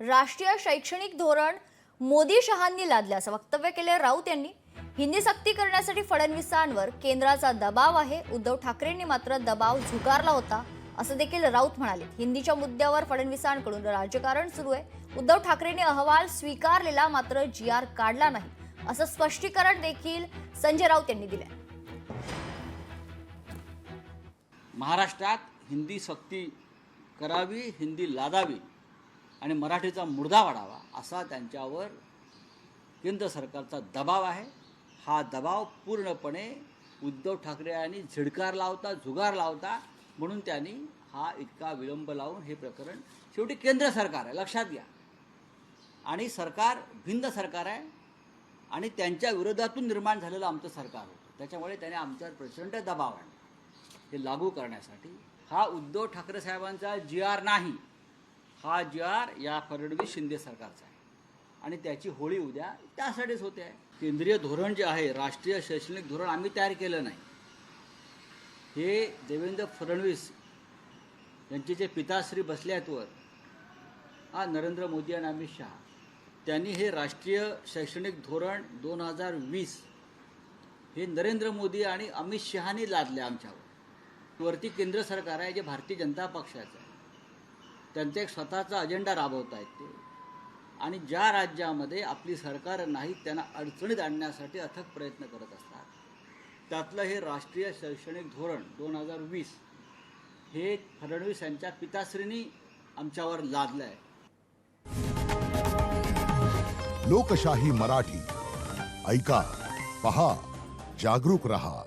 राष्ट्रीय शैक्षणिक धोरण मोदी शहांनी लादले असं वक्तव्य केले राऊत यांनी। हिंदी सक्ती करण्यासाठी फडणवीसांवर केंद्राचा दबाव आहे, उद्धव ठाकरेंनी मात्र दबाव झुगारला होता असं देखील राऊत म्हणाले। हिंदीच्या मुद्द्यावर फडणवीसांकडून राजकारण सुरू आहे। उद्धव ठाकरेंनी अहवाल स्वीकारलेला मात्र जीआर काढला नाही असं स्पष्टीकरण देखील संजय राऊत यांनी दिले। महाराष्ट्रात हिंदी सक्ती करावी, हिंदी लादावी आणि मराठीचा मुर्दा वाढावा असा त्यांच्यावर केंद्र सरकारचा दबाव आहे। हा दबाव पूर्णपणे उद्धव ठाकरे यांनी झिडकारला होता, जुगारला होता, म्हणून त्यांनी हा इतका विलंब लावून हे प्रकरण, शेवटी केंद्र सरकार आहे लक्षात घ्या, आणि सरकार भिन्न सरकार आहे आणि त्यांच्या विरोधातून निर्माण झालेलं आमचं सरकार होतं, त्याच्यामुळे त्याने आमच्यावर प्रचंड दबाव आणला हे लागू करण्यासाठी। हा उद्धव ठाकरे साहेबांचा जीआर नाही, हा जीआर या फडणवीस शिंदे सरकारचा आहे आणि त्याची होळी उद्या त्यासाठीच होते आहे। केंद्रीय धोरण जे आहे, राष्ट्रीय शैक्षणिक धोरण आम्ही तयार केलं नाही, हे देवेंद्र फडणवीस यांचे जे पिताश्री बसले आहेत वर, नरेंद्र मोदी आणि अमित शहा, त्यांनी हे राष्ट्रीय शैक्षणिक धोरण 2020 हे नरेंद्र मोदी आणि अमित शहानी लादले आमच्यावर। वरती केंद्र सरकार आहे जे भारतीय जनता पक्षाचं आहे, त्यांचा एक स्वतःचा अजेंडा राबवत आहेत ते, आणि ज्या राज्यामध्ये आपली सरकार नाही त्यांना अडचणीत आणण्यासाठी अथक प्रयत्न करत असतात, त्यातलं हे राष्ट्रीय शैक्षणिक धोरण 2020 हे फडणवीस यांच्या पिताश्रींनी आमच्यावर लादलं आहे। लोकशाही मराठी ऐका, पहा, जागरूक रहा।